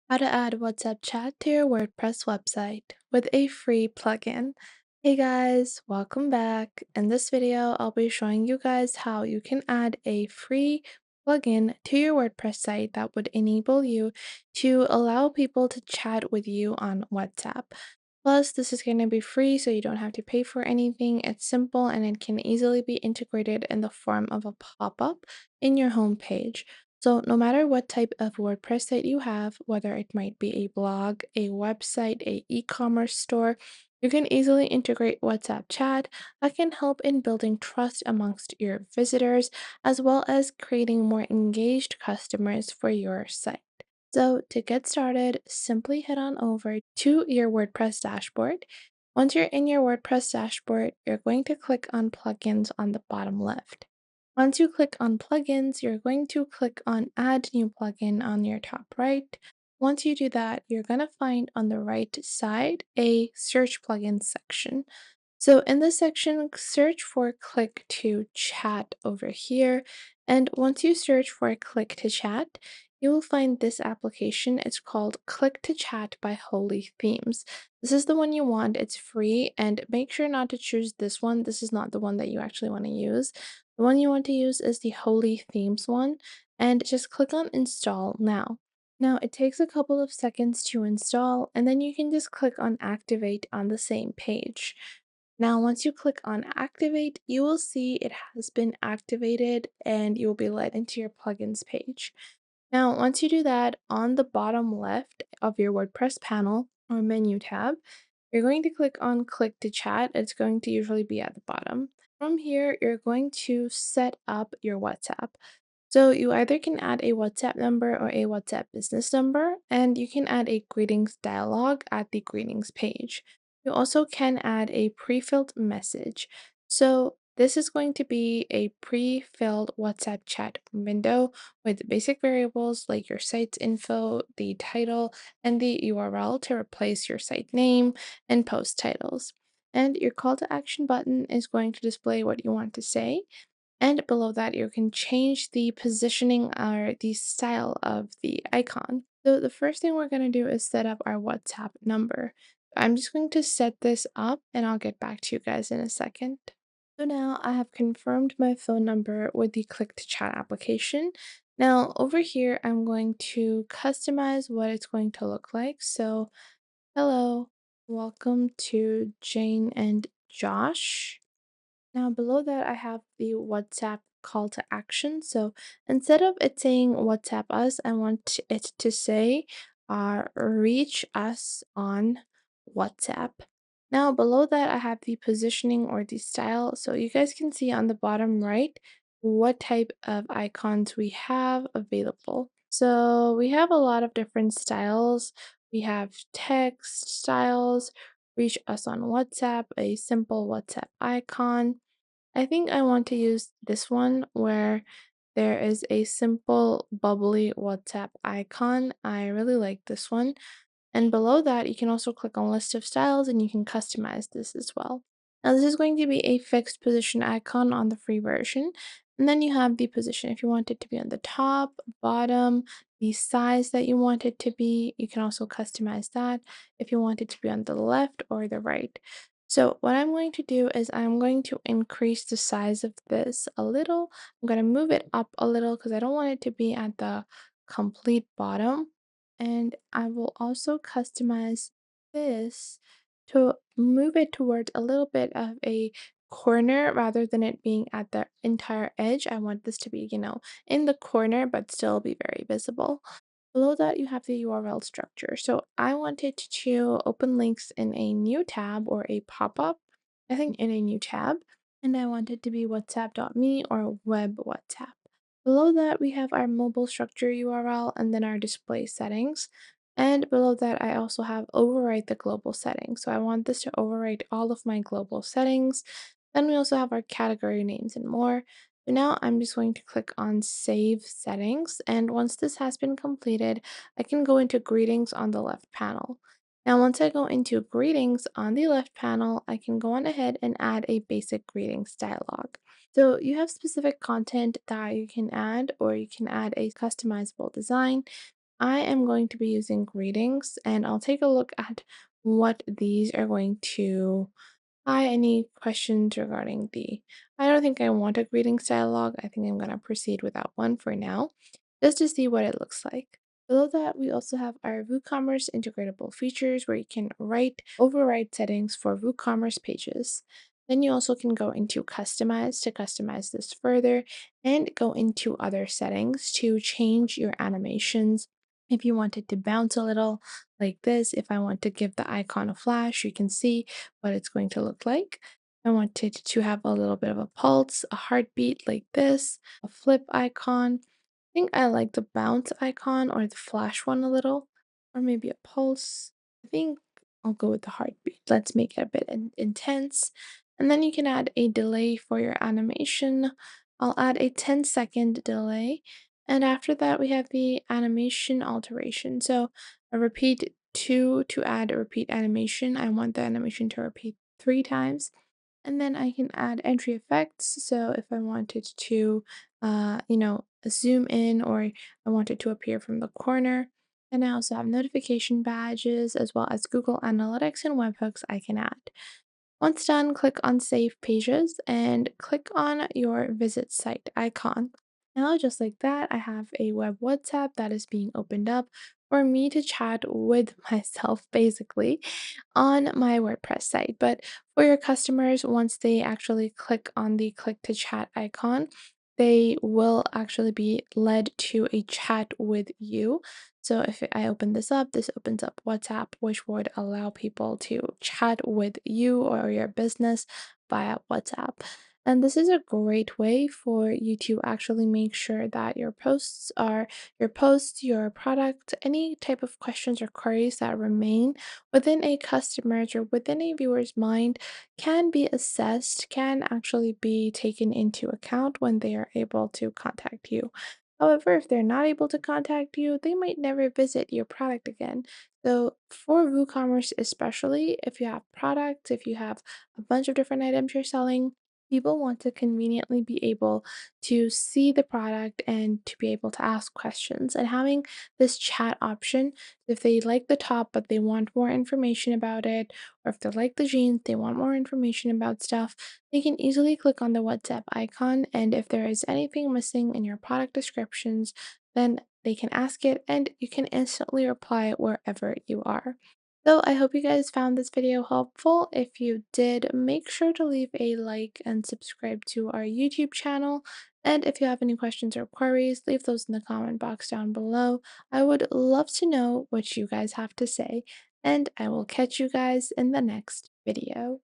How to add WhatsApp chat to your WordPress website with a free plugin. Hey guys, welcome back. In this video, I'll be showing you guys how you can add a free plugin to your WordPress site that would enable you to allow people to chat with you on WhatsApp. Plus, this is going to be free, so you don't have to pay for anything. It's simple and it can easily be integrated in the form of a pop-up in your home page. So no matter what type of WordPress site you have, whether it might be a blog, a website, a e-commerce store, you can easily integrate WhatsApp chat that can help in building trust amongst your visitors, as well as creating more engaged customers for your site. So to get started, simply head on over to your WordPress dashboard. Once you're in your WordPress dashboard, you're going to click on plugins on the bottom left. Once you click on plugins, you're going to click on add new plugin on your top right. Once you do that, you're going to find on the right side a search plugins section. So in this section, search for click to chat over here. And once you search for click to chat, you will find this application. It's called Click to Chat by Holy Themes. This is the one you want. It's free, and make sure not to choose this one. This is not the one that you actually want to use. The one you want to use is the Holy Themes one, and just click on install now. Now, it takes a couple of seconds to install, and then you can just click on activate on the same page. Now, once you click on activate, you will see it has been activated and you will be led into your plugins page. Now, once you do that, on the bottom left of your WordPress panel or menu tab, you're going to click on click to chat. It's going to usually be at the bottom. From here, you're going to set up your WhatsApp. So you either can add a WhatsApp number or a WhatsApp business number, and you can add a greetings dialog at the greetings page. You also can add a pre-filled message. So this is going to be a pre-filled WhatsApp chat window with basic variables like your site's info, the title, and the URL to replace your site name and post titles. And your call to action button is going to display what you want to say. And below that, you can change the positioning or the style of the icon. So the first thing we're going to do is set up our WhatsApp number. I'm just going to set this up and I'll get back to you guys in a second. So now I have confirmed my phone number with the click to chat application. Now over here, I'm going to customize what it's going to look like. So hello, welcome to Jane and Josh. Now below that, I have the WhatsApp call to action. So instead of it saying WhatsApp us, I want it to say reach us on WhatsApp. Now below that, I have the positioning or the style. So you guys can see on the bottom right what type of icons we have available. So we have a lot of different styles. We have text styles, reach us on WhatsApp, a simple WhatsApp icon. I think I want to use this one where there is a simple bubbly WhatsApp icon. I really like this one. And below that, you can also click on list of styles and you can customize this as well. Now, this is going to be a fixed position icon on the free version. And then you have the position. If you want it to be on the top, bottom, the size that you want it to be, you can also customize that if you want it to be on the left or the right. So what I'm going to do is I'm going to increase the size of this a little. I'm going to move it up a little because I don't want it to be at the complete bottom. And I will also customize this to move it towards a little bit of a corner rather than it being at the entire edge. I want this to be, in the corner, but still be very visible. Below that, you have the URL structure. So I wanted to open links in a new tab or a pop-up, I think in a new tab, and I want it to be whatsapp.me or web WhatsApp. Below that, we have our mobile structure URL and then our display settings. And below that, I also have overwrite the global settings. So I want this to overwrite all of my global settings. Then we also have our category names and more. So now I'm just going to click on Save Settings. And once this has been completed, I can go into Greetings on the left panel. Now, once I go into Greetings on the left panel, I can go on ahead and add a basic greetings dialog. So you have specific content that you can add, or you can add a customizable design. I am going to be using greetings, and I'll take a look at what these are going to. Any questions regarding the. I don't think I want a greetings dialogue. I think I'm going to proceed without one for now, just to see what it looks like. Below that, we also have our WooCommerce integratable features where you can override settings for WooCommerce pages. Then you also can go into customize to customize this further and go into other settings to change your animations. If you want it to bounce a little like this, if I want to give the icon a flash, you can see what it's going to look like. I want it to have a little bit of a pulse, a heartbeat like this, a flip icon. I think I like the bounce icon or the flash one a little, or maybe a pulse. I think I'll go with the heartbeat. Let's make it a bit intense. And then you can add a delay for your animation. I'll add a 10-second delay. And after that, we have the animation alteration. So a repeat two to add a repeat animation. I want the animation to repeat 3 times. And then I can add entry effects. So if I wanted to, zoom in or I want it to appear from the corner. And I also have notification badges as well as Google Analytics and webhooks I can add. Once done, click on Save Pages and click on your visit site icon. Now, just like that, I have a web WhatsApp that is being opened up for me to chat with myself basically on my WordPress site. But for your customers, once they actually click on the click to chat icon, they will actually be led to a chat with you. So if I open this opens up WhatsApp, which would allow people to chat with you or your business via WhatsApp. And this is a great way for you to actually make sure that your posts, your product, any type of questions or queries that remain within a customer's or within a viewer's mind can be assessed, can actually be taken into account when they are able to contact you. However, if they're not able to contact you, they might never visit your product again. So, for WooCommerce, especially if you have products, if you have a bunch of different items you're selling, people want to conveniently be able to see the product and to be able to ask questions. And having this chat option, if they like the top but they want more information about it, or if they like the jeans, they want more information about stuff, they can easily click on the WhatsApp icon. And if there is anything missing in your product descriptions, then they can ask it and you can instantly reply wherever you are. So I hope you guys found this video helpful. If you did, make sure to leave a like and subscribe to our YouTube channel. And if you have any questions or queries, leave those in the comment box down below. I would love to know what you guys have to say, and I will catch you guys in the next video.